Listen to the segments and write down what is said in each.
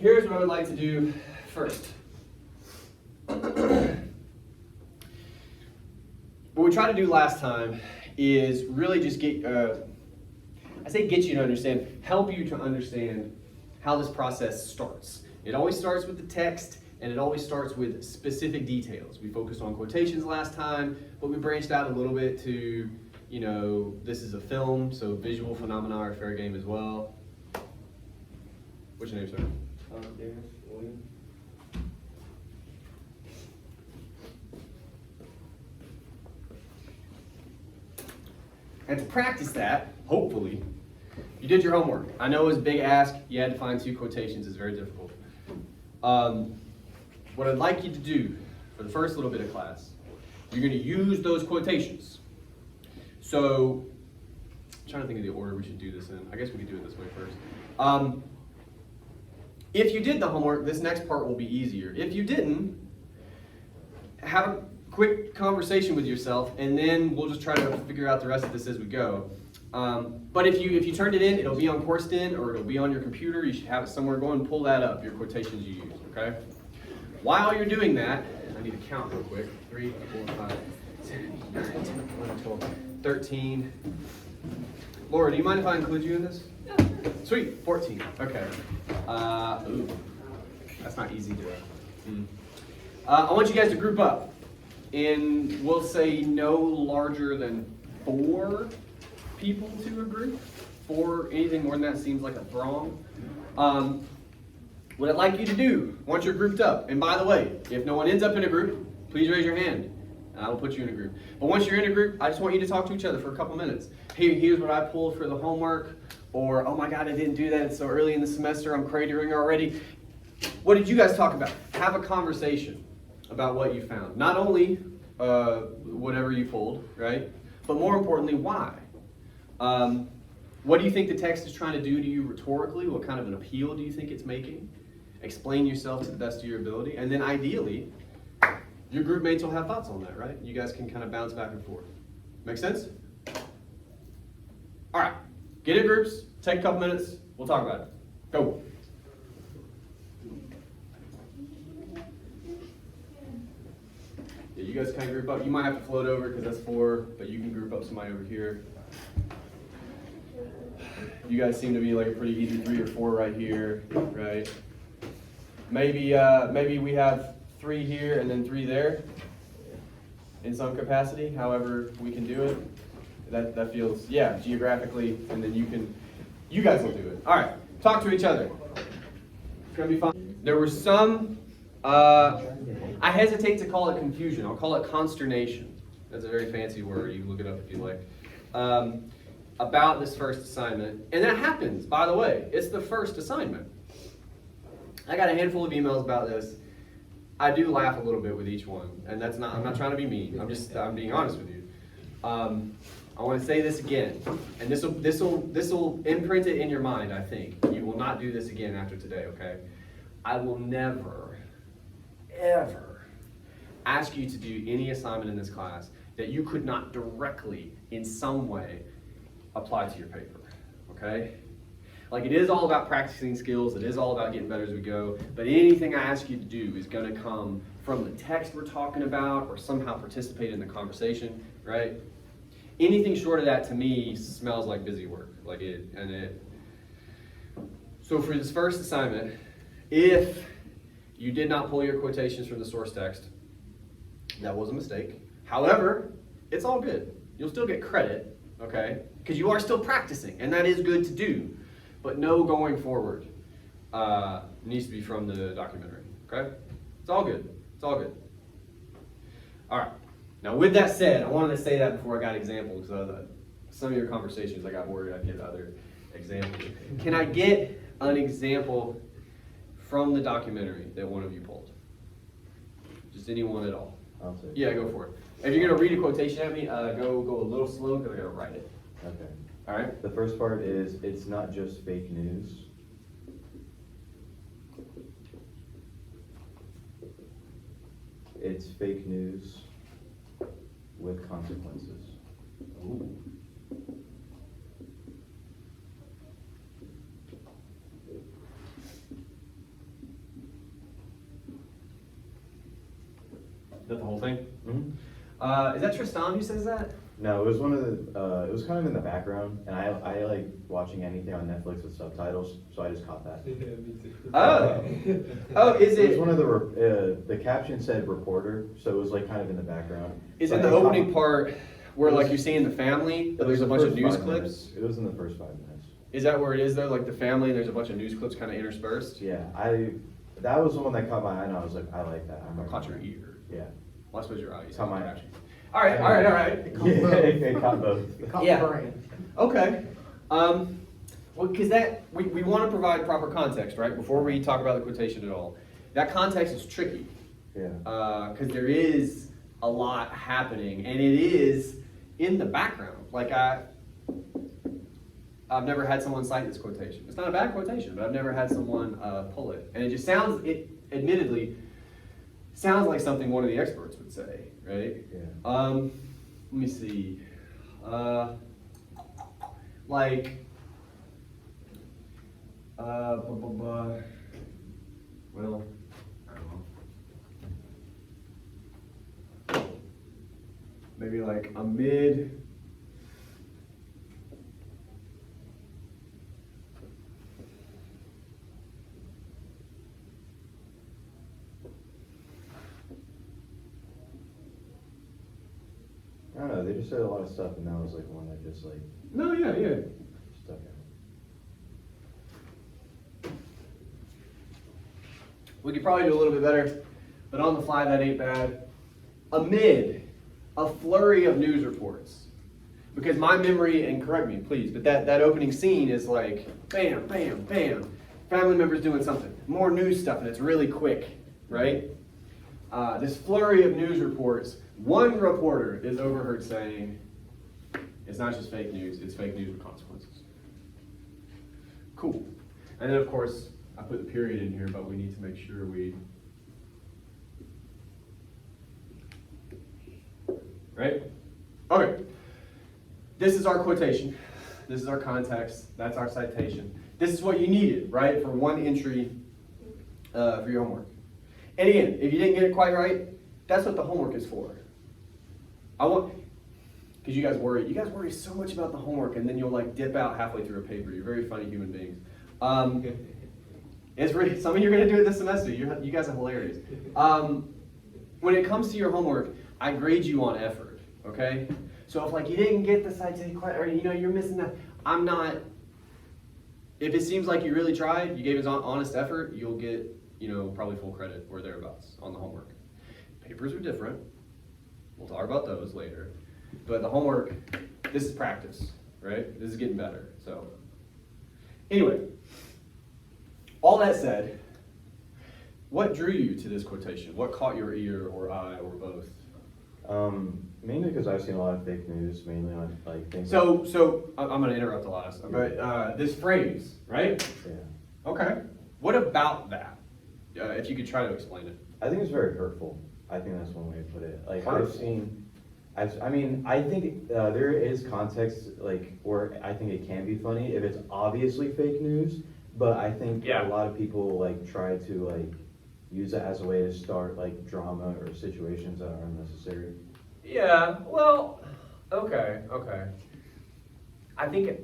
here's what I would like to do first. What we tried to do last time is really just get, get you to understand, help you to understand how this process starts. It always starts with the text, and it always starts with specific details. We focused on quotations last time, but we branched out a little bit to, this is a film, so visual phenomena are fair game as well. What's your name, sir? Daniel William. And to practice that, hopefully, you did your homework. I know it was a big ask. You had to find 2 quotations. It's very difficult. What I'd like you to do for the first little bit of class, you're going to use those quotations. So, I'm trying to think of the order we should do this in. I guess we could do it this way first. If you did the homework, this next part will be easier. If you didn't, have a quick conversation with yourself, and then we'll just try to figure out the rest of this as we go. But if you turned it in, it'll be on CourseDin or it'll be on your computer. You should have it somewhere. Go and pull that up, your quotations you use, okay? While you're doing that, I need to count real quick. 3, 4, 5, 6, 7, 8, 9, 10, 11, 12, 13. Laura, do you mind if I include you in this? No, sure. Sweet, 14. Okay. Ooh, that's not easy to do. I want you guys to group up in, we'll say, no larger than 4 people to a group. 4, anything more than that seems like a throng. What I'd like you to do, once you're grouped up, and by the way, if no one ends up in a group, please raise your hand, and I will put you in a group. But once you're in a group, I just want you to talk to each other for a couple minutes. Hey, here's what I pulled for the homework, or, oh my God, I didn't do that, it's so early in the semester, I'm cratering already. What did you guys talk about? Have a conversation about what you found. Not only whatever you pulled, right? But more importantly, why? What do you think the text is trying to do to you rhetorically? What kind of an appeal do you think it's making? Explain yourself to the best of your ability. And then ideally, your group mates will have thoughts on that, right? You guys can kind of bounce back and forth. Make sense? All right. Get in groups. Take a couple minutes. We'll talk about it. Go. Yeah, you guys kind of group up. You might have to float over because that's 4, but you can group up somebody over here. You guys seem to be like a pretty easy 3 or 4 right here, right? Maybe we have 3 here and then 3 there in some capacity, however we can do it. That feels, yeah, geographically, and then you guys will do it. All right, talk to each other. It's gonna be fun. There were some, I hesitate to call it confusion. I'll call it consternation. That's a very fancy word. You can look it up if you like. About this first assignment, and that happens, by the way. It's the first assignment. I got a handful of emails about this. I do laugh a little bit with each one, and I'm not trying to be mean. I'm being honest with you. I want to say this again, and this will imprint it in your mind. I think you will not do this again after today. Okay? I will never, ever ask you to do any assignment in this class that you could not directly, in some way, apply to your paper, okay? Like, it is all about practicing skills, it is all about getting better as we go, but anything I ask you to do is gonna come from the text we're talking about or somehow participate in the conversation, right? Anything short of that to me smells like busy work, So for this first assignment, if you did not pull your quotations from the source text, that was a mistake. However, it's all good. You'll still get credit, okay? Because you are still practicing, and that is good to do. But no going forward needs to be from the documentary, okay? It's all good. It's all good. All right. Now, with that said, I wanted to say that before I got examples. Some of your conversations, I got worried I'd get other examples. Can I get an example from the documentary that one of you pulled? Just anyone at all. I'll say. Yeah, go for it. If you're going to read a quotation at me, go a little slow because I got to write it. Okay. All right? The first part is, it's not just fake news. It's fake news with consequences. Ooh. thing? Mhm. Is that Tristan who says that? No, it was one of the, it was kind of in the background, and I like watching anything on Netflix with subtitles, so I just caught that. Yeah, me too. Oh. Oh, is It was it? one of the caption said reporter, so it was like kind of in the background. Is So in the I caught- opening part where It was- like you're seeing the family, but it was there's a the bunch of first news 5 clips? minutes. It was in the first 5 minutes. Is that where it is though? Like the family and there's a bunch of news clips kind of interspersed? Yeah, that was the one that caught my eye, and I was like, I like that. Or caught your ear? Yeah. Well, I suppose your eyes. Caught my- All right, all right, all right. Yeah, it caught both. Yeah. Okay. Well, because we want to provide proper context, right? Before we talk about the quotation at all. That context is tricky. Yeah. Because there is a lot happening, and it is in the background. Like I've never had someone cite this quotation. It's not a bad quotation, but I've never had someone pull it. And it just sounds, admittedly, sounds like something one of the experts would say, right? Yeah. Let me see. Like, well, I don't know. Maybe like amid I don't know, they just said a lot of stuff, and that was like one that just like No, yeah. stuck out. We could probably do a little bit better, but on the fly, that ain't bad. Amid a flurry of news reports, because my memory, and correct me please, but that opening scene is like bam, bam, bam, family members doing something, more news stuff, and it's really quick, right? This flurry of news reports, one reporter is overheard saying, it's not just fake news, it's fake news with consequences. Cool. And then of course, I put the period in here, but we need to make sure we, right? Okay. This is our quotation. This is our context. That's our citation. This is what you needed, right, for one entry for your homework. And again, if you didn't get it quite right, that's what the homework is for. Because you guys worry so much about the homework, and then you'll like dip out halfway through a paper. You're very funny human beings. It's really, some of you are going to do it this semester. You guys are hilarious. When it comes to your homework, I grade you on effort, okay? So if like you didn't get the citation quite, or you're missing that, I'm not, if it seems like you really tried, you gave it honest effort, you'll get, probably full credit or thereabouts on the homework. Papers are different. We'll talk about those later. But the homework, this is practice, right? This is getting better, so. Anyway, all that said, what drew you to this quotation? What caught your ear or eye or both? Mainly because I've seen a lot of fake news, mainly on like things. So I'm going to interrupt a lot, but this phrase, right? Yeah. Okay. What about that? If you could try to explain it. I think it's very hurtful. I think that's one way to put it. Like Hurtful? I think there is context like where I think it can be funny if it's obviously fake news, but I think Yeah. a lot of people like try to like use it as a way to start like drama or situations that are unnecessary. Yeah, well, okay. I think,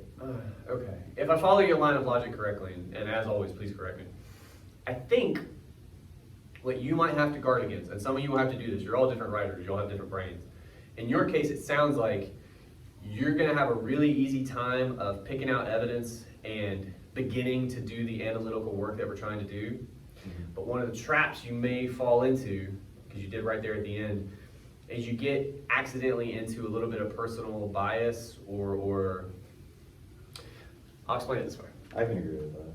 okay. If I follow your line of logic correctly, and as always, please correct me. I think what you might have to guard against, and some of you will have to do this, you're all different writers, you all have different brains. In your case, it sounds like you're going to have a really easy time of picking out evidence and beginning to do the analytical work that we're trying to do. Mm-hmm. But one of the traps you may fall into, because you did right there at the end, is you get accidentally into a little bit of personal bias or I'll explain it this way. I can agree with that.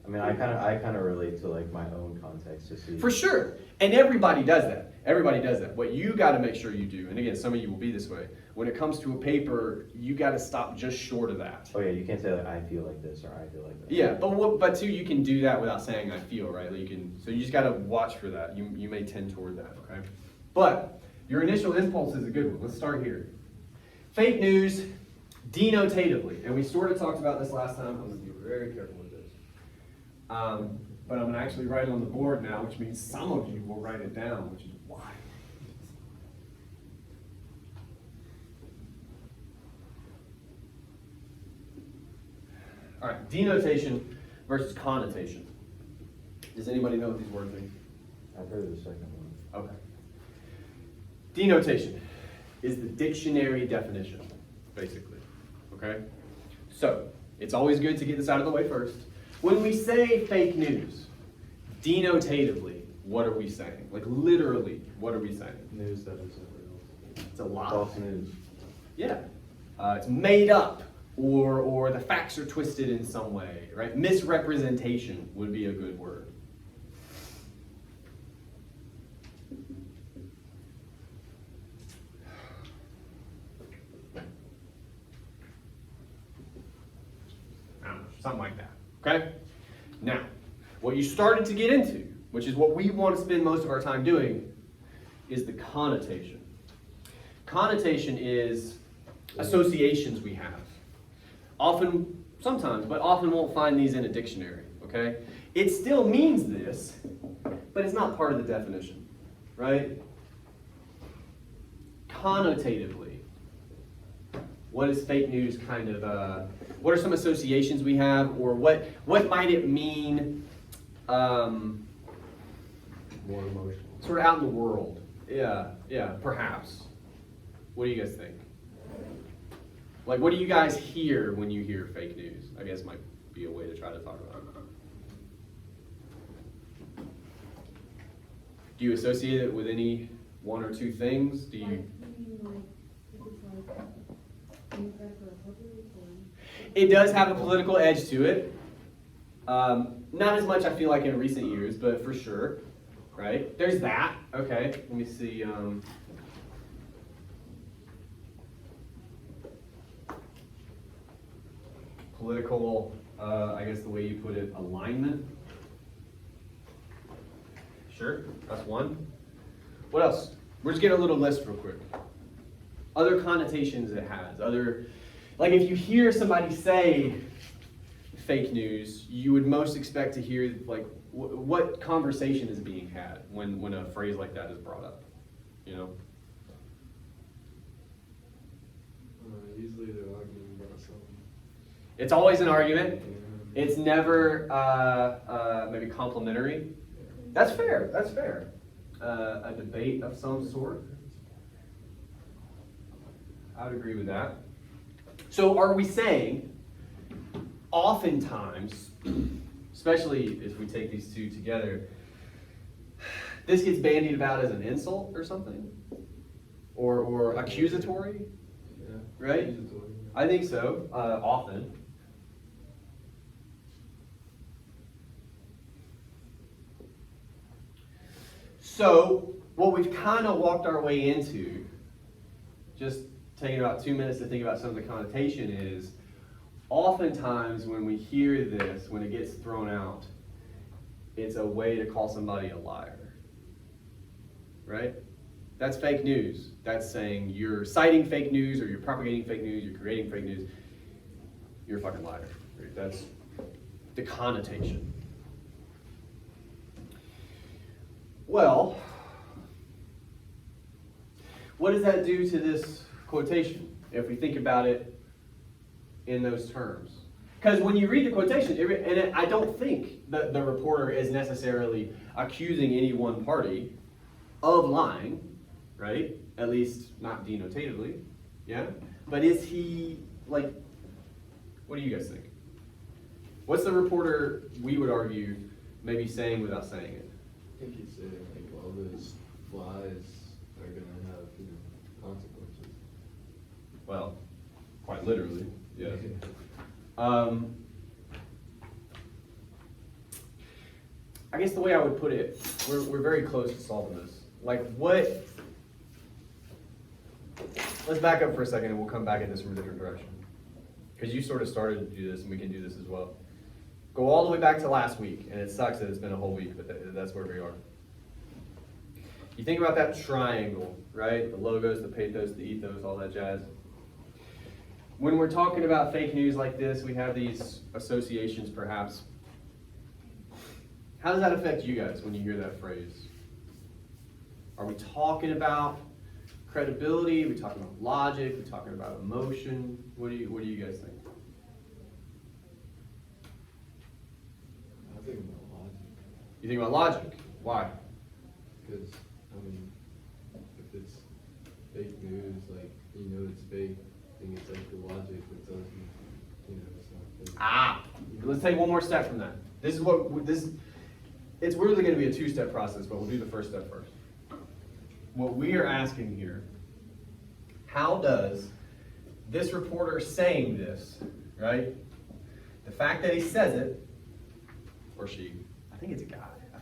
I mean, I kind of relate to like my own context to see. For sure. And everybody does that. Everybody does that. What you got to make sure you do, and again, some of you will be this way, when it comes to a paper, you got to stop just short of that. Oh yeah, you can't say like I feel like this or I feel like that. Yeah, but too, you can do that without saying I feel, right? Like so you just got to watch for that. You may tend toward that, okay? But your initial impulse is a good one. Let's start here. Fake news, denotatively, and we sort of talked about this last time. I'm going to be very careful with this. But I'm going to actually write it on the board now, which means some of you will write it down, which is why. Denotation versus connotation. Does anybody know what these words mean? I've heard the second one. Okay. Denotation is the dictionary definition, basically. Okay? So, it's always good to get this out of the way first. When we say fake news, denotatively, what are we saying? Like literally, what are we saying? News that isn't real. It's a lie. False news. Yeah. It's made up, or the facts are twisted in some way, right? Misrepresentation would be a good word. I don't know, something like that, okay? Now, what you started to get into, which is what we want to spend most of our time doing, is the connotation. Connotation is associations we have. Often, sometimes, but often won't find these in a dictionary, okay? It still means this, but it's not part of the definition, right? Connotatively, what is fake news kind of, what are some associations we have, or what might it mean More emotional. sort of out in the world? Yeah, perhaps. What do you guys think? Like, what do you guys hear when you hear fake news? I guess might be a way to try to talk about it. Do you associate it with any one or two things? Do you? It does have a political edge to it. Not as much, I feel like, in recent years, but for sure, right? There's that. Okay, let me see. Political, I guess the way you put it, alignment. Sure, that's one. What else? We're just getting a little list real quick. Other connotations it has. Like if you hear somebody say fake news, you would most expect to hear like what conversation is being had when a phrase like that is brought up. You know? Usually they're arguing about something. It's always an argument. It's never maybe complimentary. That's fair. That's fair. A debate of some sort. I would agree with that. So are we saying, oftentimes, especially if we take these two together, this gets bandied about as an insult or something? Or accusatory? Yeah. Right? Accusatory. I think so, often. So, what we've kind of walked our way into, just taking about 2 minutes to think about some of the connotation is, oftentimes when we hear this, when it gets thrown out, it's a way to call somebody a liar. Right? That's fake news. That's saying you're citing fake news, or you're propagating fake news, you're creating fake news. You're a fucking liar. Right? That's the connotation. Well, what does that do to this quotation, if we think about it in those terms? Because when you read the quotation, I don't think that the reporter is necessarily accusing any one party of lying, right? At least not denotatively, yeah? But is he, like, what do you guys think? What's the reporter, we would argue, maybe saying without saying it? I think he's saying like all those lies are gonna have consequences. Well, quite literally, yes. I guess the way I would put it, we're very close to solving this. Like what, let's back up for a second and we'll come back at this from a different direction. Because you sort of started to do this and we can do this as well. Go all the way back to last week, and it sucks that it's been a whole week, but that's where we are. You think about that triangle, right? The logos, the pathos, the ethos, all that jazz. When we're talking about fake news like this, we have these associations perhaps. How does that affect you guys when you hear that phrase? Are we talking about credibility? Are we talking about logic? Are we talking about emotion? What do you guys think? You think about logic. Why? Because, I mean, if it's fake news, like, you know it's fake, I think it's like the logic that tells you, it's not fake. Ah, let's take one more step from that. This is what this. It's really going to be a two-step process, but we'll do the first step first. What we are asking here: how does this reporter saying this, right? The fact that he says it, or she, I think it's a guy.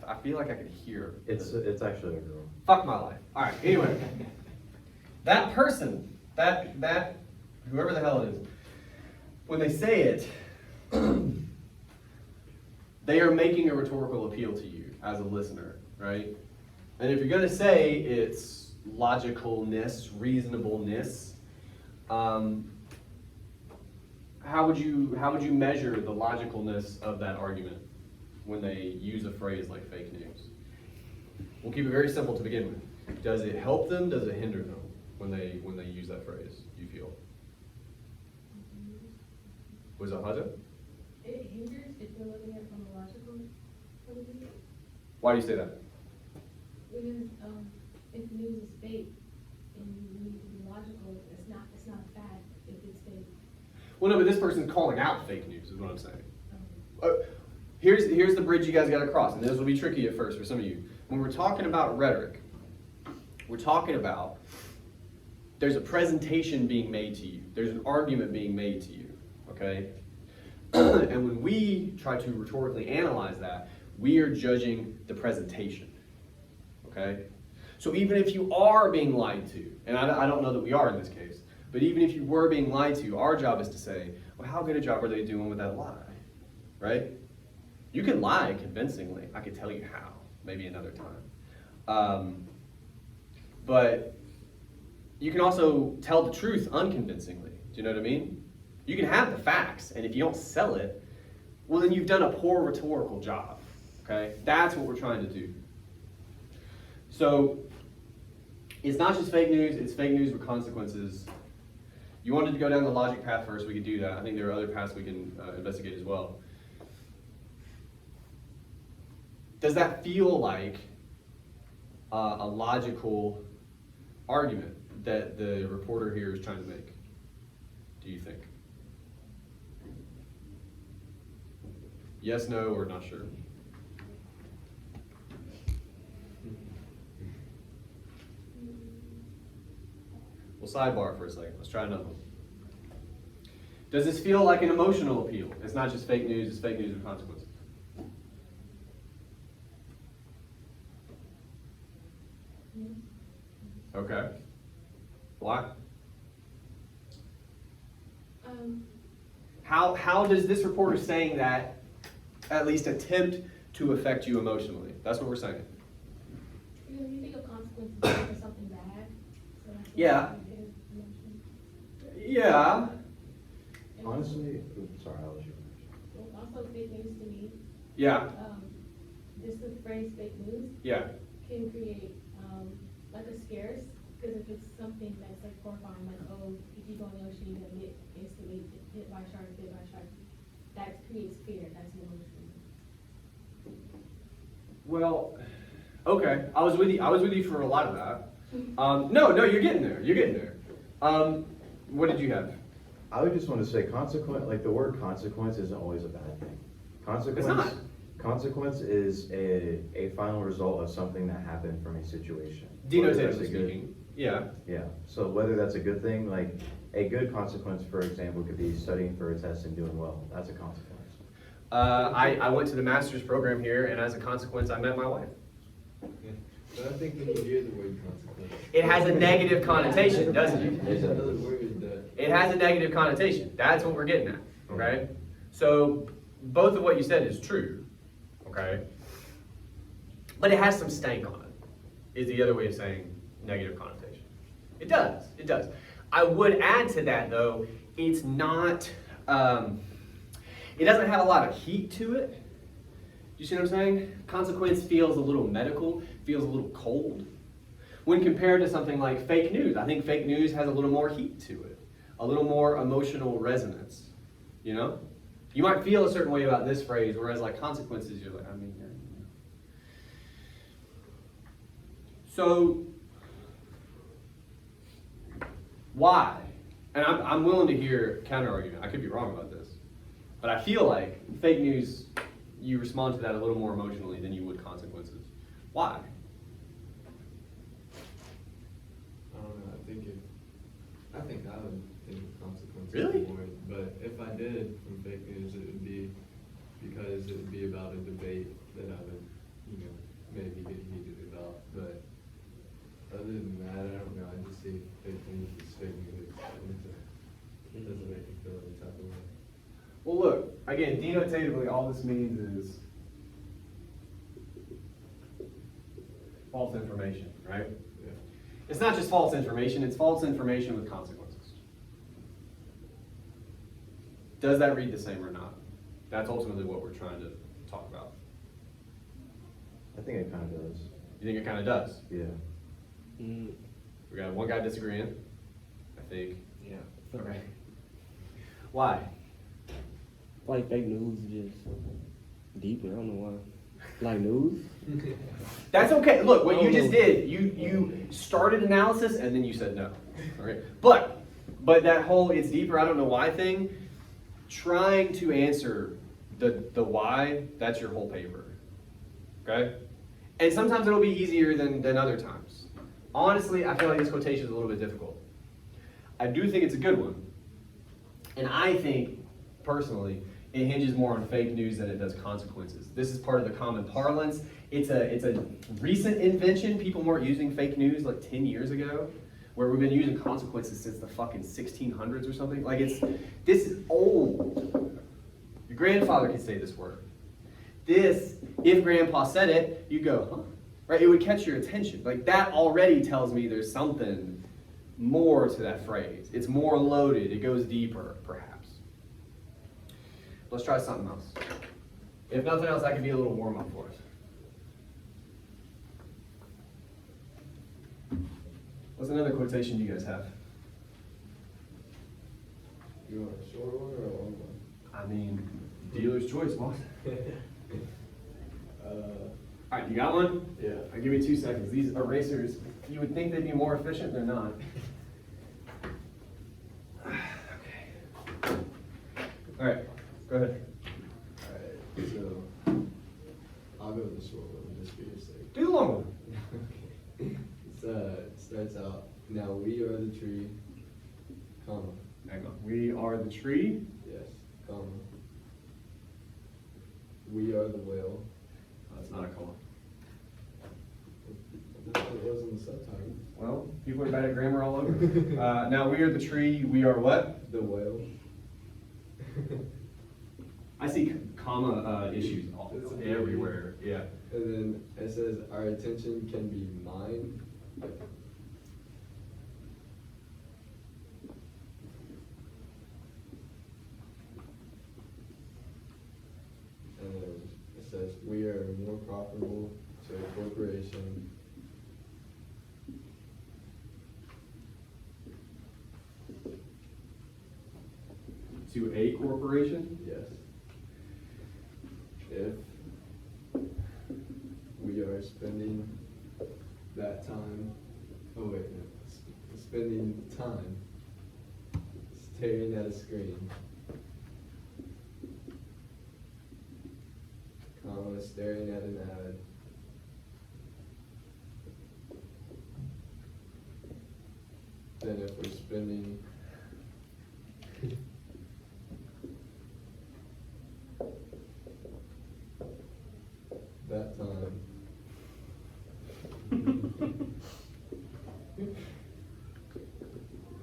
I feel like I could hear. It's actually a girl. Fuck my life. All right. Anyway, that person, that whoever the hell it is, when they say it, they are making a rhetorical appeal to you as a listener, right? And if you're going to say it's logicalness, reasonableness, how would you measure the logicalness of that argument when they use a phrase like fake news? We'll keep it very simple to begin with. Does it help them? Does it hinder them when they use that phrase? Do you feel? Was it Haja? It hinders if you're looking at it from a logical point of view. Why do you say that? Because if news is fake and you need to be logical, it's not a fact if it's fake. Well, no, but this person's calling out fake news is what I'm saying. Um, Here's the bridge you guys got to cross, and this will be tricky at first for some of you. When we're talking about rhetoric, we're talking about there's a presentation being made to you. There's an argument being made to you, okay? And when we try to rhetorically analyze that, we are judging the presentation, okay? So even if you are being lied to, and I don't know that we are in this case, but even if you were being lied to, our job is to say, well, how good a job are they doing with that lie, right? You can lie convincingly. I could tell you how, maybe another time. But you can also tell the truth unconvincingly. Do you know what I mean? You can have the facts, and if you don't sell it, well, then you've done a poor rhetorical job, okay? That's what we're trying to do. So it's not just fake news, it's fake news with consequences. You wanted to go down the logic path first, we could do that. I think there are other paths we can investigate as well. Does that feel like a logical argument that the reporter here is trying to make? Do you think? Yes, no, or not sure? We'll sidebar for a second. Let's try another one. Does this feel like an emotional appeal? It's not just fake news, it's fake news with consequences. Okay. Why? How does this reporter saying that at least attempt to affect you emotionally? That's what we're saying. You think of consequences for something bad. So that's Yeah. Yeah. Honestly, oops, sorry, I'll let you finish. Also, fake news to me. Yeah. Just the phrase fake news Yeah. can create like a scarce, because if it's something that's like horrifying, like, oh, if you go in the ocean, you're gonna get instantly hit by sharks, that creates fear. That's emotion. Well, okay. I was with you for a lot of that. No, you're getting there. You're getting there. What did you have? I would just want to say like the word consequence isn't always a bad thing. It's not. Consequence is a final result of something that happened from a situation. Denotatively speaking. Yeah. Yeah, so whether that's a good thing, like a good consequence, for example, could be studying for a test and doing well. That's a consequence. I went to the master's program here, and as a consequence, I met my wife. Yeah. But I think when you hear the word consequence, It has a negative connotation, doesn't it? there's another word that. It has a negative connotation. That's what we're getting at, okay? So both of what you said is true, okay? But it has some stank on it, is the other way of saying negative connotation. It does. I would add to that, though, it's not, it doesn't have a lot of heat to it. Do you see what I'm saying? Consequence feels a little medical, feels a little cold. When compared to something like fake news, I think fake news has a little more heat to it, a little more emotional resonance, you know? You might feel a certain way about this phrase, whereas like consequences, you're like, I mean, yeah. So, why? And I'm willing to hear counter argument. I could be wrong about this, but I feel like fake news, you respond to that a little more emotionally than you would consequences. Why? I don't know, I think I would think of consequences Really? more, but if I did from fake news, it would be because it would be about a debate that I would, maybe get heated about, but other than that, I don't know, I just see fake news as fake news, it doesn't make me feel any type of way. Well, look, again, denotatively, all this means is false information, right? Yeah. It's not just false information, it's false information with consequences. Does that read the same or not? That's ultimately what we're trying to talk about. I think it kind of does. You think it kind of does? Yeah. We got one guy disagreeing, I think. Yeah. Okay. Why? Like fake news is just deeper. I don't know why. Like news? That's okay. Look, what you just did, you started analysis and then you said no. Okay. But that whole it's deeper, I don't know why thing, trying to answer the why, that's your whole paper. Okay? And sometimes it'll be easier than other times. Honestly, I feel like this quotation is a little bit difficult. I do think it's a good one. And I think, personally, it hinges more on fake news than it does consequences. This is part of the common parlance. It's a recent invention. People weren't using fake news like 10 years ago, where we've been using consequences since the fucking 1600s or something. Like this is old. Your grandfather could say this word. This, if grandpa said it, you go, huh? Right? It would catch your attention. Like that already tells me there's something more to that phrase. It's more loaded. It goes deeper, perhaps. Let's try something else. If nothing else, that could be a little warm up for us. What's another quotation you guys have? You want a short one or a long one? I mean, dealer's choice, boss. All right, you got one? Yeah. All right, give me 2 seconds. These erasers, you would think they'd be more efficient, they're not. Okay. All right, go ahead. Alright, so I'll go with the short one just for your sake. Do the long one. Okay. It starts out, now we are the tree, comma, Hang on. We are the tree. yes, comma. We are the whale. That's not a comma. That's what it was in the subtitle. Well, people are bad at grammar all over. Now we are the tree. We are what? The whale. I see comma issues It's everywhere. Yeah. And then it says, our attention can be mine. And then it says, we are more profitable to a corporation. To a corporation. Yes. If we are spending that time, oh wait, no, spending time staring at a screen, comma, staring at an ad, then if we're spending that time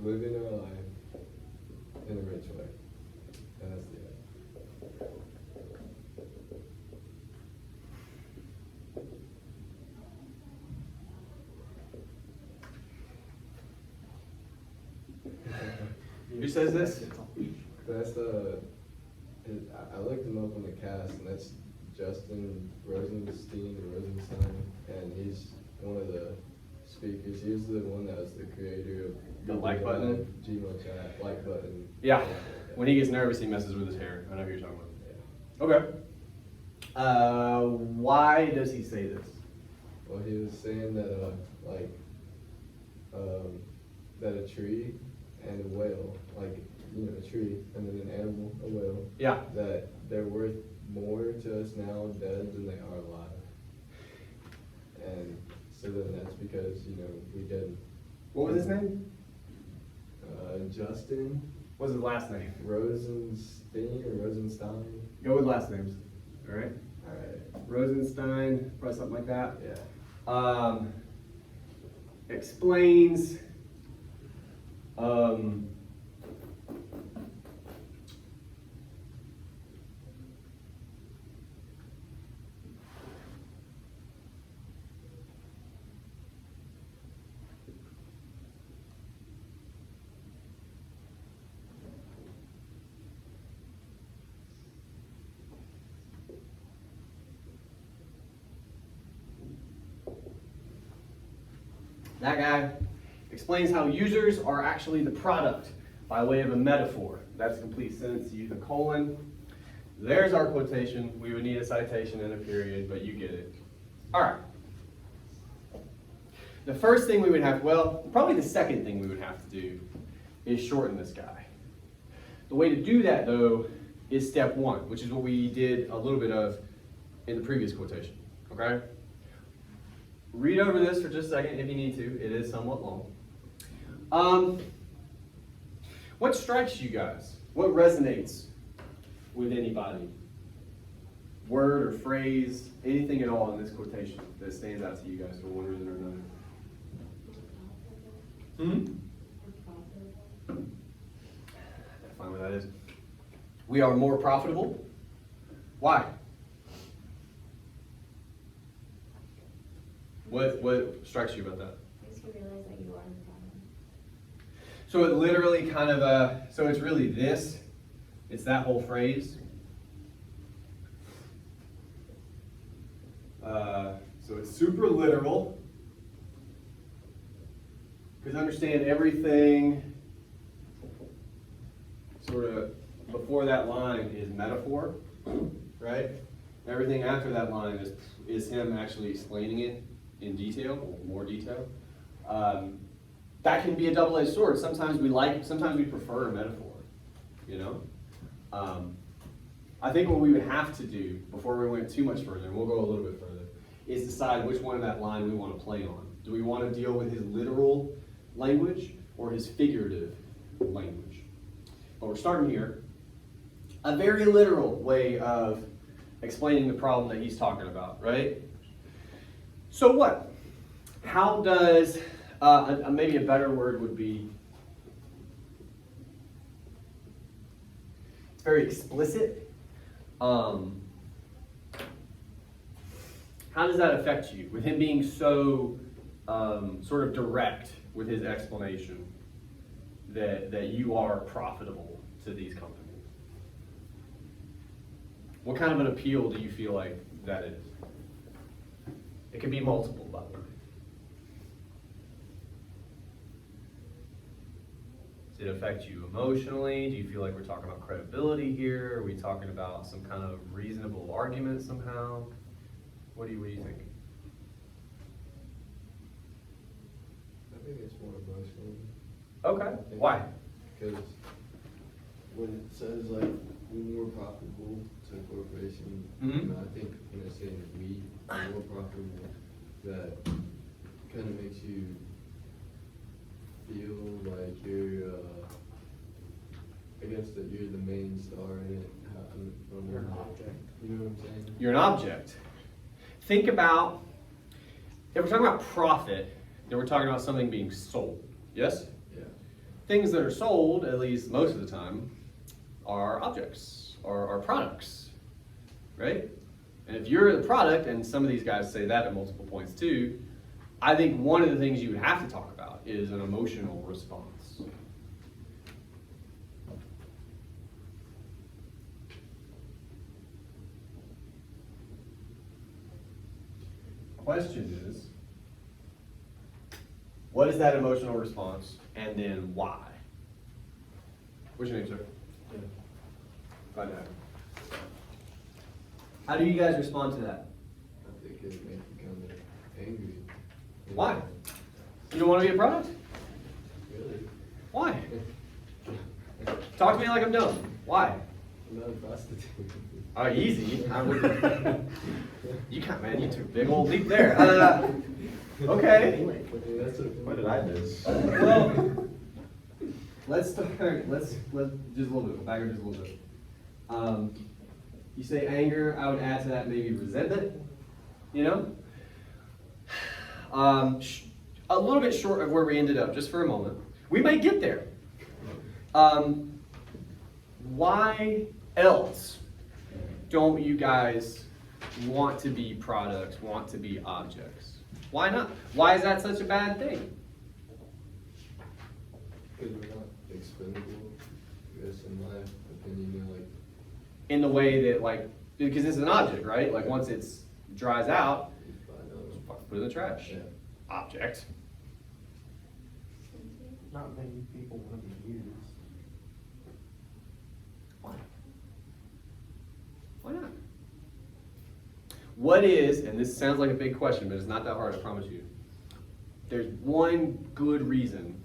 living our life in a rich way. And that's the end. Who says this? That's I looked him up on the cast, and that's Justin Rosenstein, and he's one of the speakers. He was the one that was the creator of The like button? Gmail chat, like button. Yeah. When he gets nervous, he messes with his hair. I know who you're talking about. Yeah. Okay. Why does he say this? Well, he was saying that, that a tree and a whale, like, a tree and then an animal, a whale. Yeah. That they're worth more to us now dead than they are alive. And so then that's because, we didn't. What was his name? Justin What's his last name? Rosenstein or Rosenstein. Go with last names. All right. All right. Rosenstein, probably something like that. Yeah. Explains that guy explains how users are actually the product by way of a metaphor. That's a complete sentence. You use a colon. There's our quotation. We would need a citation and a period, but you get it. All right. The first thing we would have, well, probably the second thing we would have to do is shorten this guy. The way to do that, though, is step one, which is what we did a little bit of in the previous quotation, okay? Read over this for just a second if you need to. It is somewhat long. What strikes you guys? What resonates with anybody? Word or phrase, anything at all in this quotation that stands out to you guys for one reason or another? Define what that is. We are more profitable. Why? What strikes you about that? Makes you realize that you are the problem. So it literally kind of, so it's really this, it's that whole phrase. So it's super literal. Because understand everything sort of before that line is metaphor, right? Everything after that line is him actually explaining it in detail, or more detail. That can be a double-edged sword. Sometimes we prefer a metaphor, I think what we would have to do before we went too much further, and we'll go a little bit further, is decide which one of that line we want to play on. Do we want to deal with his literal language or his figurative language? But we're starting here. A very literal way of explaining the problem that he's talking about, right? So what? How does, maybe a better word would be, it's very explicit. How does that affect you? With him being so sort of direct with his explanation that you are profitable to these companies. What kind of an appeal do you feel like that is? It can be multiple, by the way. Does it affect you emotionally? Do you feel like we're talking about credibility here? Are we talking about some kind of reasonable argument somehow? What do you think? I think it's more emotional. Okay. Why? Because when it says like we're more profitable to a corporation, I think when it's saying we are more profitable, that kind of makes you feel like you're, I guess that you're the main star in it. You're an object. You know what I'm saying? You're an object. Think about, if we're talking about profit, then we're talking about something being sold. Yes? Yeah. Things that are sold, at least most of the time, are objects, are products, right? And if you're the product, and some of these guys say that at multiple points too, I think one of the things you would have to talk about is an emotional response. Question is, what is that emotional response, and then why? What's your name, sir? Yeah. Glad to have you. How do you guys respond to that? I think it makes you kind of angry. Why? You don't want to be a product? Really? Why? Talk to me like I'm dumb. Why? I'm not a prostitute. Oh, easy. I wouldn't. You can't, man. You took a big old leap there. Okay. That's What did I miss? Well, let's start. Let's just a little bit. Back up just a little bit. You say anger. I would add to that maybe resentment. You know. A little bit short of where we ended up, just for a moment. We may get there. Why else don't you guys want to be products, want to be objects? Why not? Why is that such a bad thing? Because we're not expendable, I guess, in my opinion, you know, like, In the way that, like, because it's an object, right? Like, once it dries out, you buy another one. put it in the trash. Yeah. Object. Not many people want to be used. Why? Why not? What is, and this sounds like a big question, but it's not that hard, I promise you. There's one good reason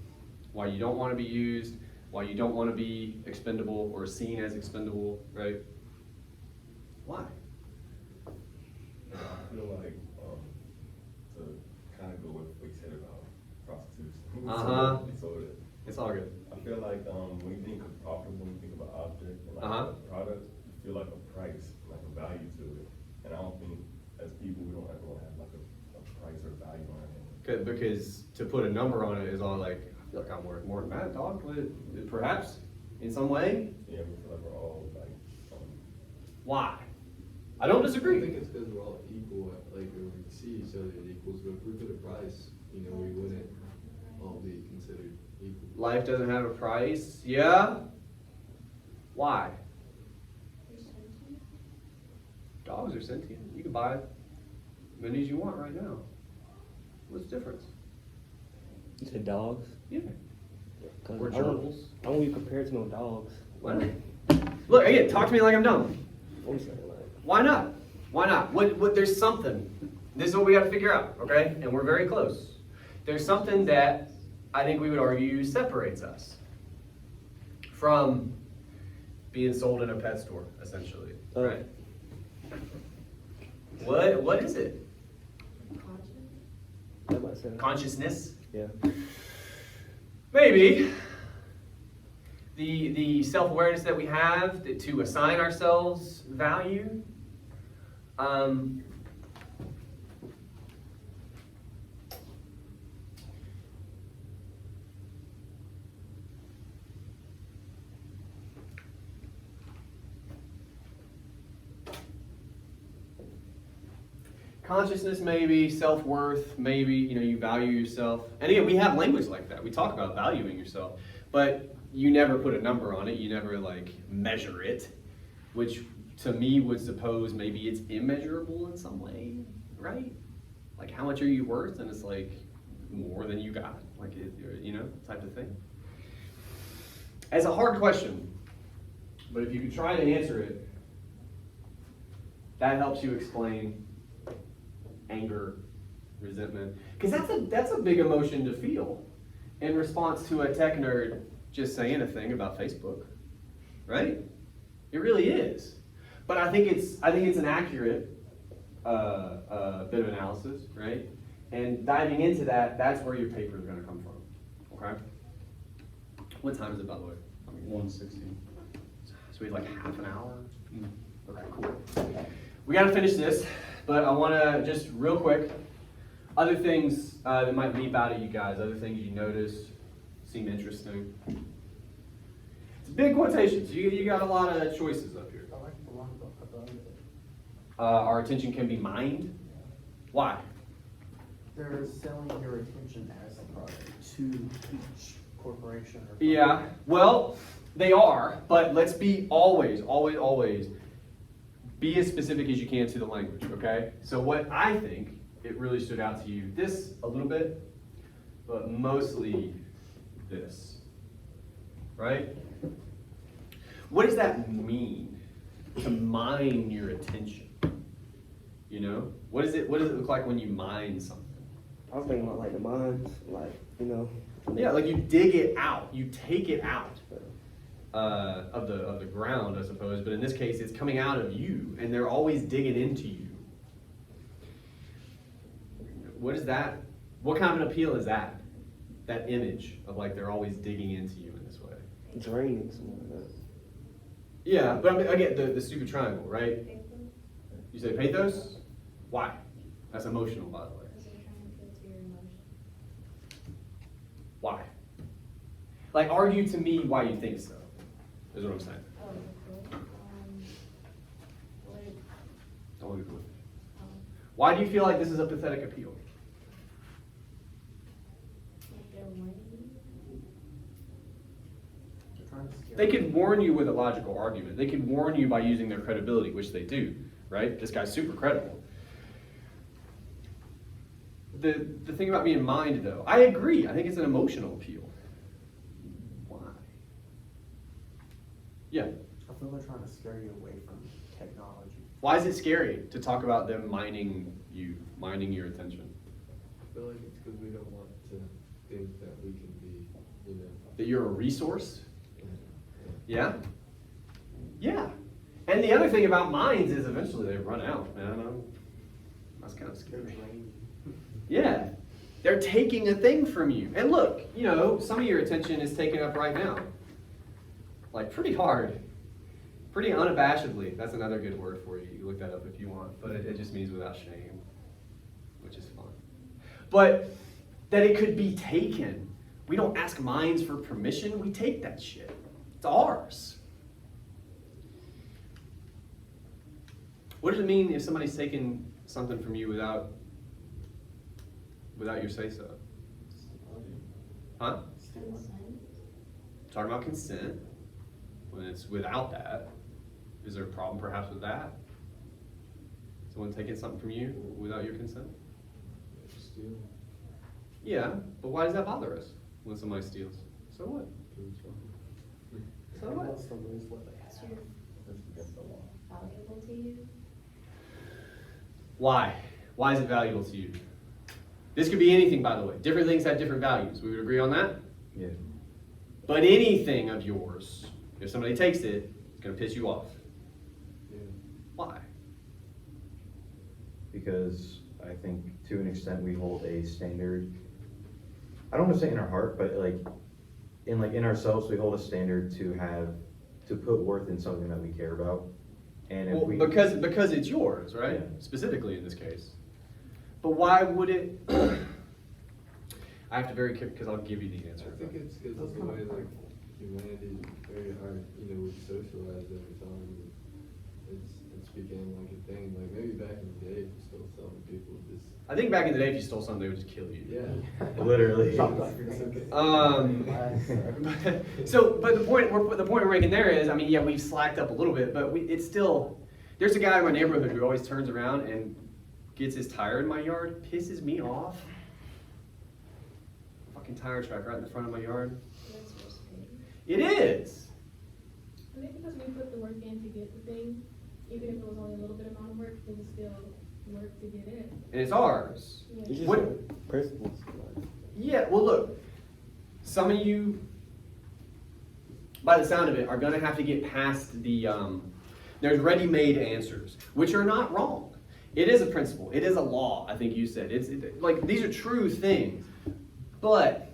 why you don't want to be used, why you don't want to be expendable or seen as expendable, right? Why? I feel like, to kind of go with what you said about prostitution. Uh-huh. So It's all good. I feel like when you think of property, when you think about object and like Uh-huh. a product, you feel like a price, like a value to it. And I don't think as people we don't ever want to have like a price or value on it. Because to put a number on it is all like, I feel like I'm worth more than that, dog. Perhaps, in some way. Yeah, we feel like we're all like, Why? I don't I disagree. think it's because we're all equal, like, we see each other as equals, but if we put a price, you know, we wouldn't all be considered equal. Life doesn't have a price. Yeah? Why? Dogs are sentient. You can buy as many as you want right now. What's the difference? You said dogs? Yeah. 'Cause Or I don't- gerbils. I don't want you compared to no dogs. What? Look, again, talk to me like I'm dumb. I'm saying like, Why not? Why not? What, there's something. This is what we got to figure out, okay? And we're very close. There's something that I think we would argue separates us from being sold in a pet store, essentially. Right? What is it? that might sound. Consciousness? Yeah. Maybe. The self-awareness that we have to assign ourselves value. Consciousness, maybe. Self-worth, maybe. You value yourself. And again, we have language like that. We talk about valuing yourself, but you never put a number on it. You never measure it, which to me would suppose maybe it's immeasurable in some way, right? Like, how much are you worth? And it's like more than you got, type of thing. It's a hard question, but if you could try to answer it, that helps you explain anger, resentment, because that's a big emotion to feel in response to a tech nerd just saying a thing about Facebook, right? It really is. But I think it's an accurate bit of analysis, right? And diving into that, that's where your paper is going to come from. Okay. What time is it, by the way? 1:16. So we have like half an hour. Okay, cool. We got to finish this, but I want to just real quick. Other things that might leap out at you guys. Other things you notice seem interesting. It's big quotations. You got a lot of choices up here. I like the one above it. Our attention can be mined. Why? They're selling your attention as a product to each corporation or company. Yeah, well, they are, but let's be always be as specific as you can to the language, okay? So what I think, it really stood out to you, this a little bit, but mostly this, right? What does that mean, to mine your attention? What does it look like when you mine something? I was thinking about like the mines, like, you know. Yeah, like you dig it out, you take it out of the ground, I suppose. But in this case, it's coming out of you, and they're always digging into you. What is that? What kind of an appeal is that? That image of like they're always digging into you in this way. Draining, something like that. Yeah, but I mean, again, the stupid triangle, right? You say pathos? Why? That's emotional, by the way. Because they're trying to appeal to your emotion. Why? Like, argue to me why you think so, is what I'm saying. Oh, okay. Like, Don't look at me. um, Why do you feel like this is a pathetic appeal? like they're warning you. They're trying to scare They you. could warn you with a logical argument. They could warn you by using their credibility, which they do, right? This guy's super credible. The thing about being mined, though, I agree. I think it's an emotional appeal. Why? Yeah. I feel they're trying to scare you away from technology. Why is it scary to talk about them mining you, mining your attention? I feel like it's because we don't want to think that we can be, you know. That you're a resource? Yeah. Yeah. Yeah. And the other thing about mines is eventually they run out, man. That's kind of They're scary. draining you. Yeah. They're taking a thing from you. And look, you know, some of your attention is taken up right now. Like pretty hard. Pretty unabashedly. That's another good word for you. You can look that up if you want. But it just means without shame, which is fun. But that it could be taken. We don't ask minds for permission. We take that shit. It's ours. What does it mean if somebody's taking something from you without your say-so? Huh? Consent. Talking about consent. When it's without that, is there a problem perhaps with that? Someone taking something from you without your consent? Steal. Yeah, but why does that bother us when somebody steals? So what? So Who what? wants to lose what they It's have? your valuable to you. Why? Why is it valuable to you? This could be anything, by the way. Different things have different values. We would agree on that? Yeah. But anything of yours, if somebody takes it, it's going to piss you off. Yeah. Why? Because I think to an extent we hold a standard, I don't want to say in our heart, but in ourselves, we hold a standard to put worth in something that we care about. And if Well, we, because it's yours, right? Yeah. Specifically in this case. But why would it? I have to very careful because I'll give you the answer. I think it's because That's of the way kind of like humanity, we socialize every time. It's became like a thing. Like maybe back in the day, if you stole something, people would just I think back in the day, if you stole something, they would just kill you. yeah. Literally. But the point we're making there is, I mean, yeah, we've slacked up a little bit, but it's still. There's a guy in my neighborhood who always turns around and gets his tire in my yard. Pisses me off. Fucking tire track right in the front of my yard. That's supposed to be. It is. I think because we put the work in to get the thing, even if it was only a little bit amount of work, it was still work to get it. And it's ours. Yeah. It's just What- principles. Like, Yeah, well, look, some of you, by the sound of it, are going to have to get past the, there's ready-made answers, which are not wrong. It is a principle. It is a law, I think you said. Like, these are true things. But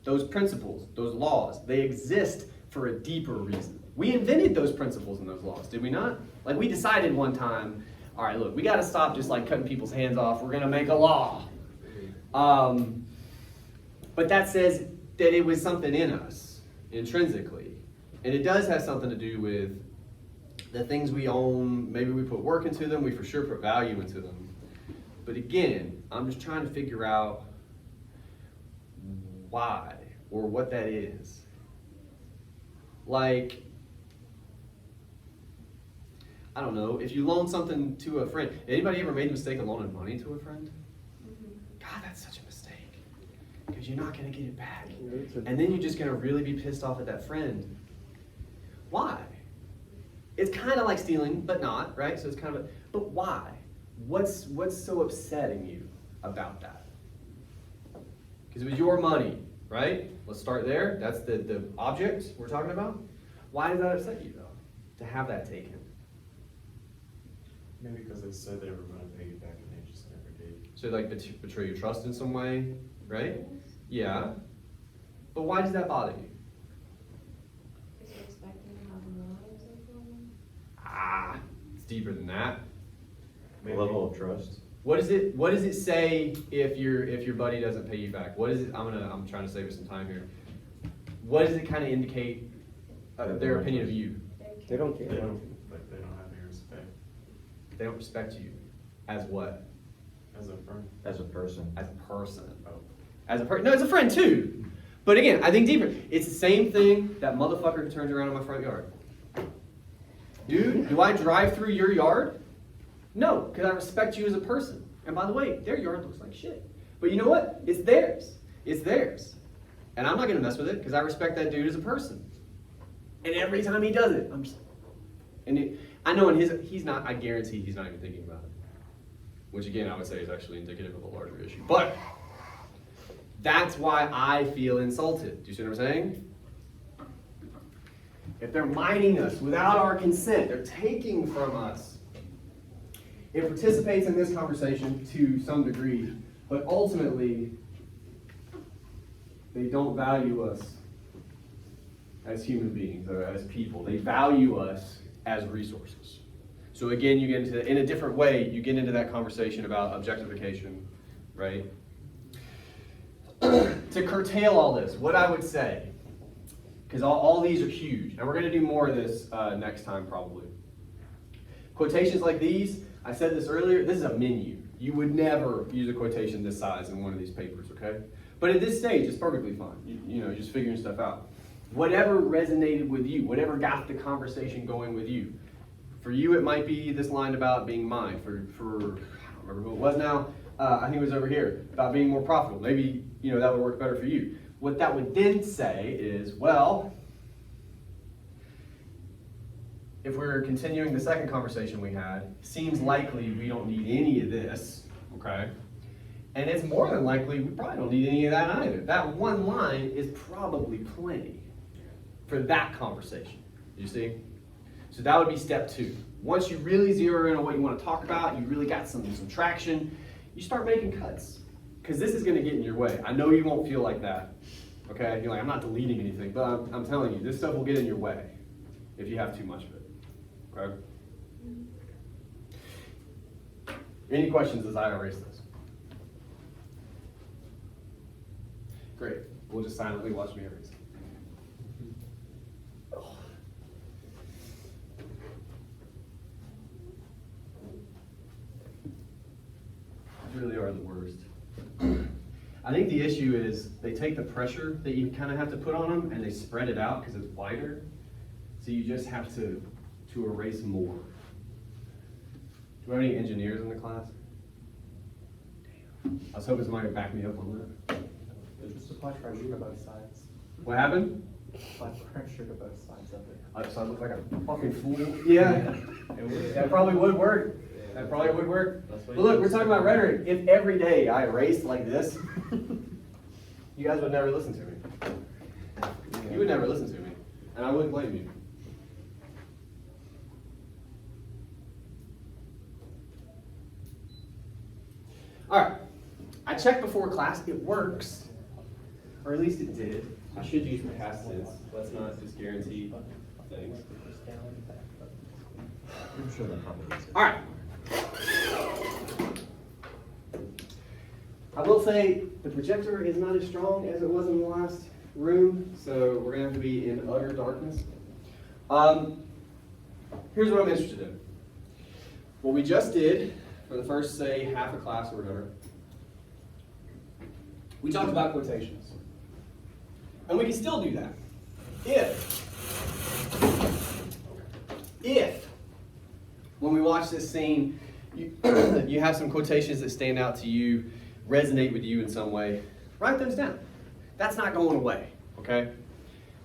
those principles, those laws, they exist for a deeper reason. We invented those principles and those laws, did we not? Like, we decided one time, all right, look, we got to stop just like cutting people's hands off. We're going to make a law. But that says that it was something in us, intrinsically. And it does have something to do with the things we own. Maybe we put work into them, we for sure put value into them. But again, I'm just trying to figure out why or what that is. Like, I don't know, if you loan something to a friend, anybody ever made the mistake of loaning money to a friend? God, that's such a mistake. Because you're not going to get it back. And then you're just going to really be pissed off at that friend. Why? It's kind of like stealing, but not, right? So it's kind of, but why? What's so upsetting you about that? Because it was your money, right? Let's start there. That's the object we're talking about. Why does that upset you, though, to have that taken? Maybe because they said they were gonna pay you back and they just never did. So like betray your trust in some way, right? Yeah. But why does that bother you? Because you're expecting to have more or something. Ah, it's deeper than that. A level of trust. What does it say if your buddy doesn't pay you back? What is it? I'm trying to save us some time here. What does it kind of indicate their opinion of you? They don't care. They don't, like, they don't have any respect They don't respect you as what? as a friend. As a person. As a person. Oh. As a person. No, as a friend too. But again, I think deeper. It's the same thing that motherfucker who turns around in my front yard. Dude, do I drive through your yard? No, because I respect you as a person. And by the way, their yard looks like shit. But you know what? It's theirs. It's theirs. And I'm not going to mess with it because I respect that dude as a person. And every time he does it, I'm just... I know he's not, I guarantee he's not even thinking about it. Which again, I would say is actually indicative of a larger issue. But that's why I feel insulted. Do you see what I'm saying? If they're mining us without our consent, they're taking from us. It participates in this conversation to some degree, but ultimately, they don't value us as human beings or as people. They value us as resources. So again, you get into, in a different way, you get into that conversation about objectification, right? To curtail all this, what I would say, because all these are huge, and we're going to do more of this next time probably. Quotations like these, I said this earlier, this is a menu. You would never use a quotation this size in one of these papers, okay? But at this stage, it's perfectly fine. You know, just figuring stuff out. Whatever resonated with you, whatever got the conversation going with you. For you, it might be this line about being mine. For I don't remember who it was now. I think it was over here, about being more profitable. Maybe, you know, that would work better for you. What that would then say is, well, if we're continuing the second conversation we had, seems likely we don't need any of this, okay? And it's more than likely we probably don't need any of that either. That one line is probably plenty for that conversation, you see? So that would be step two. Once you really zero in on what you want to talk about, you really got some traction, you start making cuts. Because this is going to get in your way. I know you won't feel like that, okay? You're like, I'm not deleting anything, but I'm telling you, this stuff will get in your way if you have too much of it. Okay? Any questions as I erase this? Great. We'll just silently watch me erase. You really are the worst. I think the issue is they take the pressure that you kind of have to put on them and they spread it out because it's wider. So you just have to erase more. Do we have any engineers in the class? Damn. I was hoping somebody would back me up on that. Just apply pressure to both sides. What happened? Apply pressure to both sides of it. So I look like a fucking fool. Yeah, that probably would work. That probably would work. But look, we're talking about rhetoric. If every day I erased like this, you guys would never listen to me. You would never listen to me. And I wouldn't blame you. All right. I checked before class. It works. Or at least it did. I should use past tense. Let's not just guarantee things. I'm sure that probably is. All right. I will say the projector is not as strong as it was in the last room, so we're gonna have to be in utter darkness. Here's what I'm interested in. What we just did for the first, say, half a class or whatever, we talked about quotations. And we can still do that. If when we watch this scene, you have some quotations that stand out to you, resonate with you in some way, write those down. That's not going away, okay?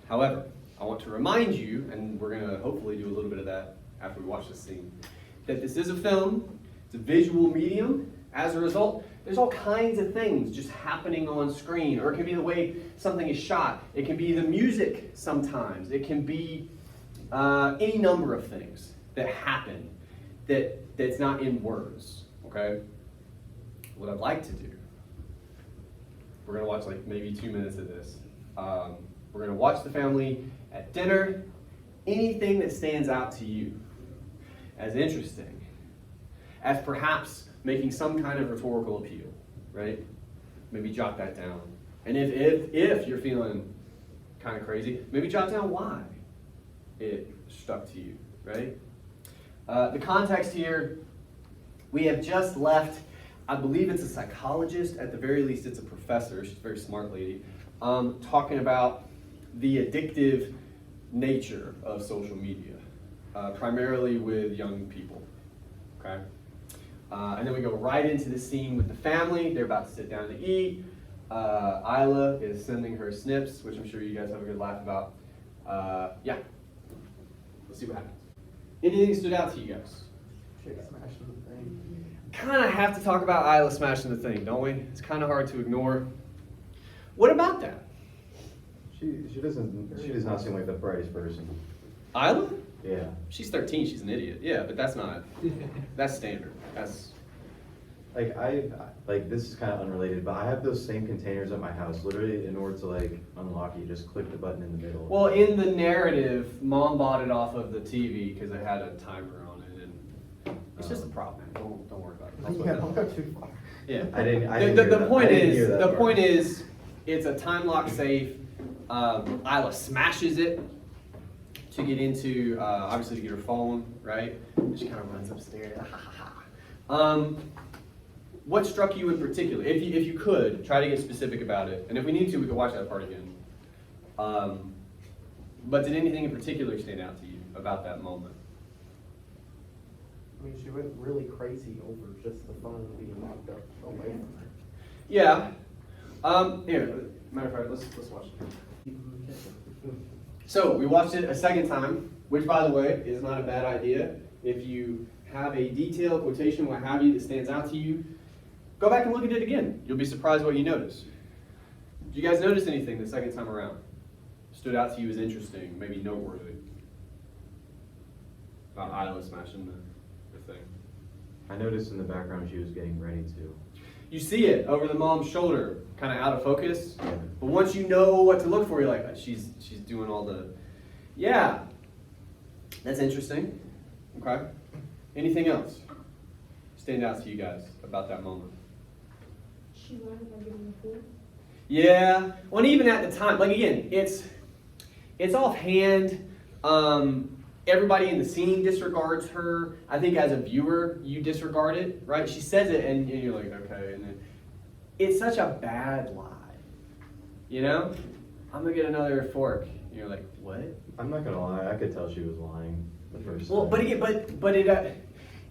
However, I want to remind you, and we're gonna hopefully do a little bit of that after we watch this scene, that this is a film, it's a visual medium, As a result, there's all kinds of things just happening on screen, or it can be the way something is shot. It can be the music sometimes. It can be any number of things that happen that's not in words, okay? What I'd like to do, we're gonna watch like maybe 2 minutes of this. We're gonna watch the family at dinner. Anything that stands out to you as interesting, as perhaps making some kind of rhetorical appeal, right? Maybe jot that down. And if you're feeling kind of crazy, maybe jot down why it stuck to you, right? The context here, we have just left, I believe it's a psychologist, at the very least it's a professor, she's a very smart lady, talking about the addictive nature of social media, primarily with young people, okay? And then we go right into the scene with the family. They're about to sit down to eat. Isla is sending her snips, which I'm sure you guys have a good laugh about. Yeah, let's see what happens. Anything stood out to you guys? Chick smashing the thing. Kind of have to talk about Isla smashing the thing, don't we? It's kind of hard to ignore. What about that? She does not seem like the brightest person. Isla? Yeah. She's 13, she's an idiot. Yeah, but that's standard. That's, Like this is kind of unrelated, but I have those same containers at my house. Literally, in order to like unlock it, you just click the button in the middle. well, in the narrative, Mom bought it off of the TV because it had a timer on it, and it's just a problem. Don't worry about it. I'll put Yeah, it don't on. go too far. Yeah. I didn't The hear that. point I didn't hear is, that the part. point is, it's a time lock safe. Isla smashes it to get into, obviously to get her phone, right? She kind of runs upstairs. What struck you in particular? If you could, try to get specific about it. And if we need to, we could watch that part again. But did anything in particular stand out to you about that moment? I mean, she went really crazy over just the phone being knocked up away from her. Yeah. Here, matter of fact, let's watch it. So we watched it a second time, which by the way is not a bad idea. If you have a detailed quotation, what have you, that stands out to you, go back and look at it again. You'll be surprised what you notice. Did you guys notice anything the second time around? Stood out to you as interesting, maybe noteworthy? About Isla smashing the thing. I noticed in the background she was getting ready to. You see it over the mom's shoulder, kind of out of focus. Yeah. But once you know what to look for, you're like, she's doing all the, yeah. That's interesting. Okay. Anything else stand out to you guys about that moment? She lied about getting the food. Yeah. Well, and even at the time, like again, it's offhand. Everybody in the scene disregards her. I think as a viewer, you disregard it, right? She says it, and you're like, okay. And then it's such a bad lie, you know? I'm gonna get another fork. And you're like, what? I'm not gonna lie, I could tell she was lying the first Well, time. but again, but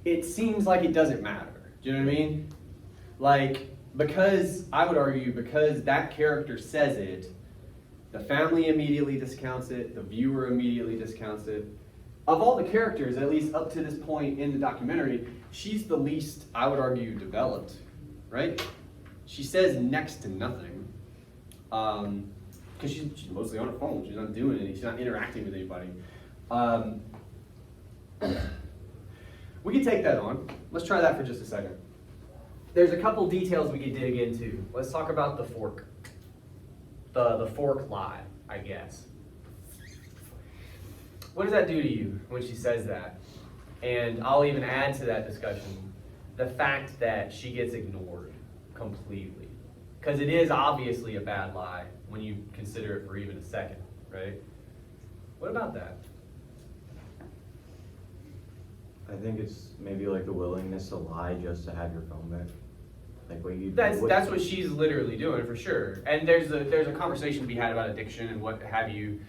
it seems like it doesn't matter. Do you know what I mean? Like, because I would argue because that character says it, the family immediately discounts it, the viewer immediately discounts it. Of all the characters, at least up to this point in the documentary, she's the least, I would argue, developed, right? She says next to nothing. Because she's mostly on her phone. She's not doing anything. She's not interacting with anybody. We can take that on. Let's try that for just a second. There's a couple details we could dig into. Let's talk about the fork. The fork lie, I guess. What does that do to you when she says that? And I'll even add to that discussion the fact that she gets ignored completely. Because it is obviously a bad lie when you consider it for even a second, right? What about that? I think it's maybe like the willingness to lie just to have your phone back. Like what you. That's what she's literally doing for sure. And there's a conversation to be had about addiction and what have you.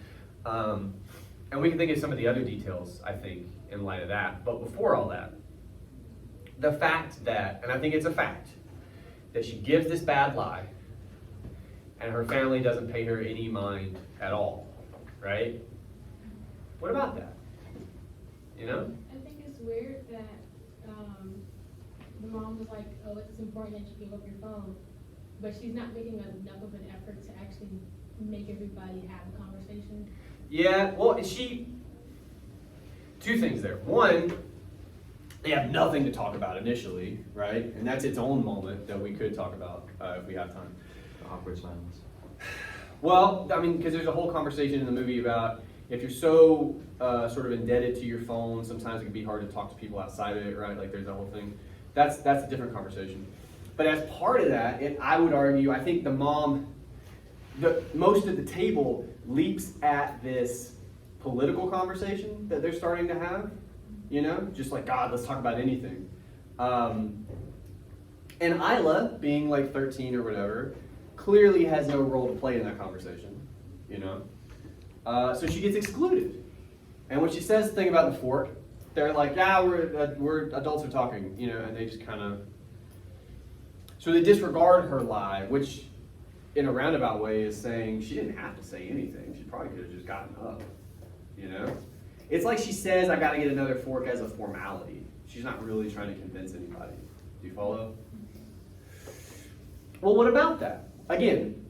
And we can think of some of the other details, I think, in light of that. But before all that, the fact that, and I think it's a fact, that she gives this bad lie and her family doesn't pay her any mind at all, right? What about that? You know? I think it's weird that the mom was like, oh, it's important that you give up your phone, but she's not making enough of an effort to actually make everybody have a conversation. Yeah, well, two things there. One, they have nothing to talk about initially, right? And that's its own moment that we could talk about if we have time. Awkward silence. Well, I mean, because there's a whole conversation in the movie about if you're so sort of indebted to your phone, sometimes it can be hard to talk to people outside of it, right? Like there's that whole thing. That's a different conversation. But as part of that, I would argue, I think the mom, most of the table leaps at this political conversation that they're starting to have, you know, just like, God, let's talk about anything. And Isla, being like 13 or whatever, clearly has no role to play in that conversation, you know. So she gets excluded. And when she says the thing about the fork, they're like, yeah, we're adults are talking, you know, and they just kind of, so they disregard her lie, which in a roundabout way is saying she didn't have to say anything. She probably could have just gotten up, you know. It's like she says, I got to get another fork as a formality. She's not really trying to convince anybody. Do you follow? Well, what about that? Again,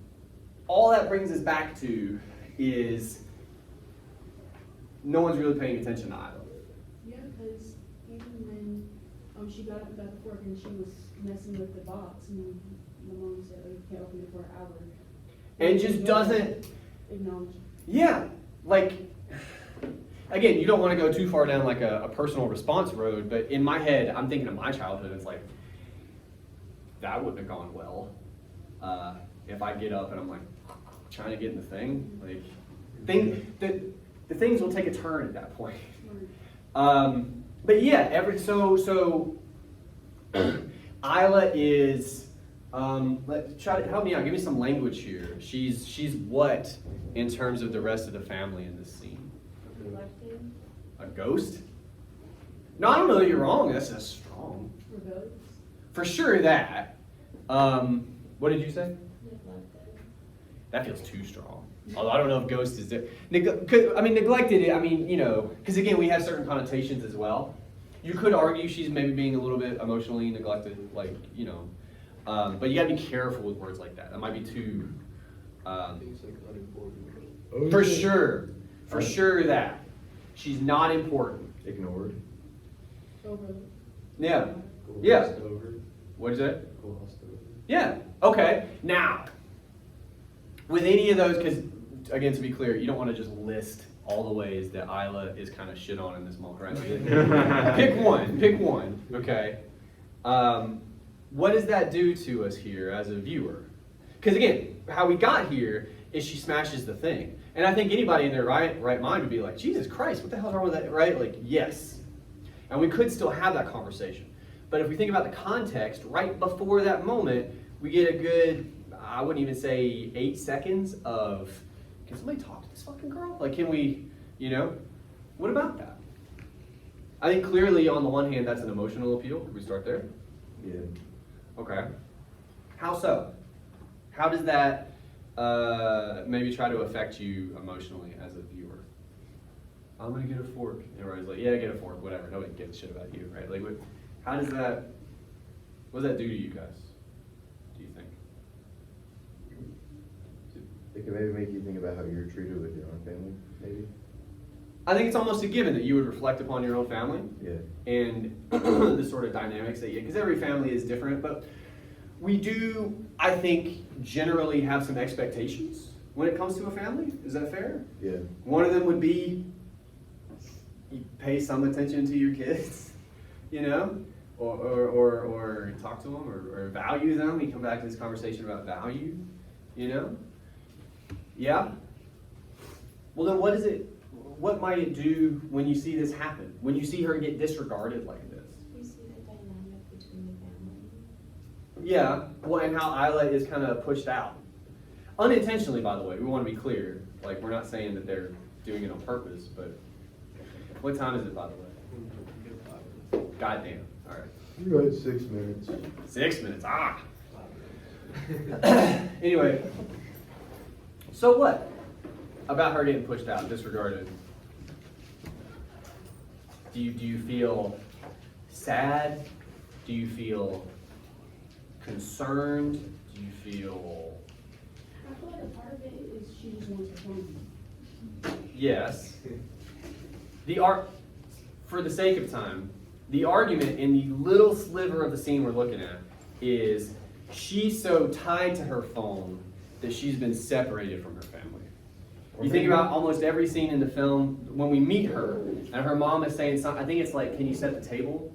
all that brings us back to is no one's really paying attention to Isla. Yeah, because even when she got up without the fork and she was messing with the box, and the mom said, oh, you can't open it for an hour. And just doesn't acknowledge. Yeah, like, again, you don't want to go too far down like a personal response road, but in my head, I'm thinking of my childhood. It's like, that wouldn't have gone well. If I get up and I'm like trying to get in the thing, like, the things will take a turn at that point. But yeah, so Isla is, try to help me out. Give me some language here. She's what in terms of the rest of the family in this scene? Neglected. A ghost? No, I don't know that you're wrong. That's just strong. Rebellious. For sure that. What did you say? Neglected. That feels too strong. Although I don't know if ghost is neglected. I mean, you know, because again, we have certain connotations as well. You could argue she's maybe being a little bit emotionally neglected, like, you know. But you gotta be careful with words like that. That might be too. Things like unimportant. For sure that she's not important. Ignored. Overlooked. Yeah. Glossed Yeah. over. What is that? Glossed over. Yeah. Okay. Now, with any of those, because again, to be clear, you don't want to just list all the ways that Isla is kind of shit on in this moment, right? Pick one. Okay. What does that do to us here as a viewer? Because again, how we got here is she smashes the thing. And I think anybody in their right mind would be like, Jesus Christ, what the hell's wrong with that, right? Like, yes. And we could still have that conversation. But if we think about the context, right before that moment, we get a good, I wouldn't even say 8 seconds of, can somebody talk to this fucking girl? Like, can we, you know, what about that? I think clearly on the one hand, that's an emotional appeal. Could we start there? Yeah. Okay. How so? How does that maybe try to affect you emotionally as a viewer? I'm gonna get a fork. And everybody's like, yeah, get a fork, whatever. Nobody gives a shit about you, right? Like, how does that, what does that do to you guys? Do you think? It can maybe make you think about how you're treated with your own family, maybe. I think it's almost a given that you would reflect upon your own family. Yeah. And the sort of dynamics that you, because every family is different, but we do, I think, generally have some expectations when it comes to a family. Is that fair? Yeah. One of them would be you pay some attention to your kids, you know, or talk to them or value them. We come back to this conversation about value, you know. Yeah. Well, then what might it do when you see this happen? When you see her get disregarded like this? You see the dynamic between the family. Yeah, well, and how Isla is kind of pushed out. Unintentionally, by the way, we want to be clear. Like, we're not saying that they're doing it on purpose, but what time is it, by the way? Goddamn. All right. You're right, 6 minutes. 6 minutes. Anyway, so what about her getting pushed out, disregarded? Do you feel sad? Do you feel concerned? Do you feel, I feel like a part of it is she just wants to harm me. yes. For the sake of time, the argument in the little sliver of the scene we're looking at is she's so tied to her phone that she's been separated from her family. You think about almost every scene in the film, when we meet her, and her mom is saying something, I think it's like, can you set the table?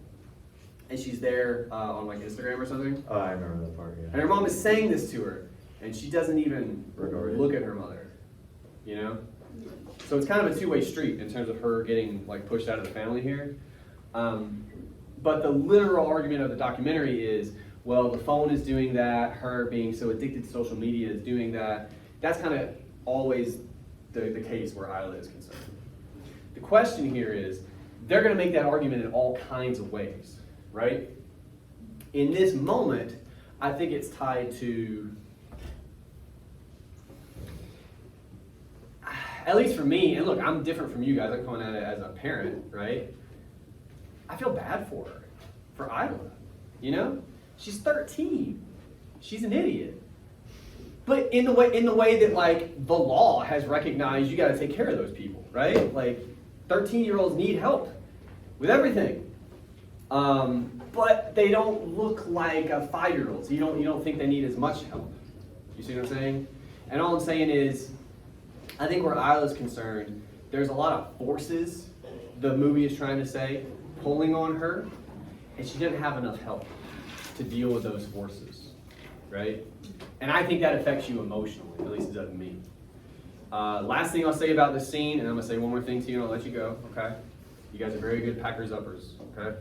And she's there on like Instagram or something. Oh, I remember that part, And yeah. her mom is saying this to her, and she doesn't even Regard it. look at her mother, you know? So it's kind of a two-way street in terms of her getting like pushed out of the family here. But the literal argument of the documentary is, well, the phone is doing that, her being so addicted to social media is doing that. That's kind of always the case where Isla is concerned. The question here is, they're going to make that argument in all kinds of ways, right? In this moment, I think it's tied to, at least for me, and look, I'm different from you guys, I'm coming at it as a parent, right? I feel bad for her, for Isla, you know? She's 13, she's an idiot. But in the way that like the law has recognized you gotta take care of those people, right? Like 13-year-olds need help with everything. But they don't look like a 5-year-old, so you don't think they need as much help. You see what I'm saying? And all I'm saying is, I think where Isla's concerned, there's a lot of forces the movie is trying to say, pulling on her, and she didn't have enough help to deal with those forces, right? And I think that affects you emotionally, at least it does me. Last thing I'll say about this scene, and I'm gonna say one more thing to you and I'll let you go, okay? You guys are very good Packers-uppers, okay?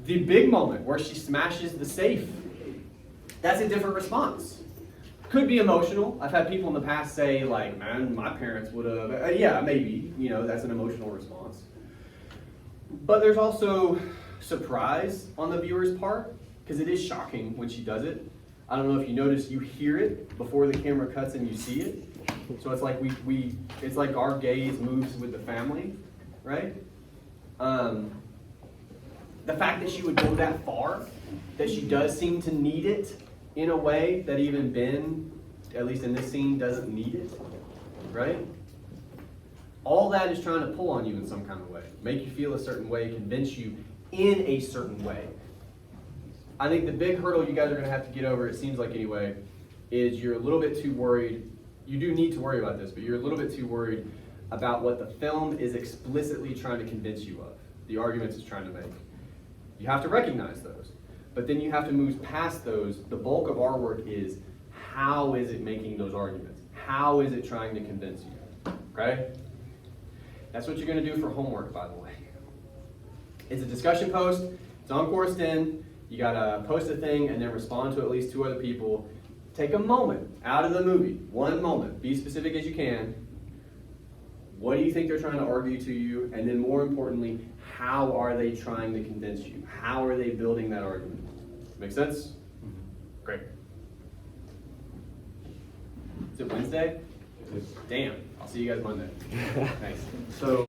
The big moment where she smashes the safe, that's a different response. Could be emotional. I've had people in the past say like, man, my parents would have, yeah, maybe, you know, that's an emotional response. But there's also surprise on the viewer's part, because it is shocking when she does it. I don't know if you notice, you hear it before the camera cuts and you see it. So it's like it's like our gaze moves with the family, right? The fact that she would go that far, that she does seem to need it in a way that even Ben, at least in this scene, doesn't need it, right? All that is trying to pull on you in some kind of way, make you feel a certain way, convince you in a certain way. I think the big hurdle you guys are going to have to get over, it seems like anyway, is you're a little bit too worried. You do need to worry about this, but you're a little bit too worried about what the film is explicitly trying to convince you of, the arguments it's trying to make. You have to recognize those, but then you have to move past those. The bulk of our work is, how is it making those arguments? How is it trying to convince you, okay? That's what you're going to do for homework, by the way. It's a discussion post. It's on Course 10. You got to post a thing and then respond to at least 2 other people. Take a moment out of the movie, 1 moment. Be specific as you can. What do you think they're trying to argue to you? And then more importantly, how are they trying to convince you? How are they building that argument? Make sense? Great. Is it Wednesday? Damn. I'll see you guys Monday. Thanks. So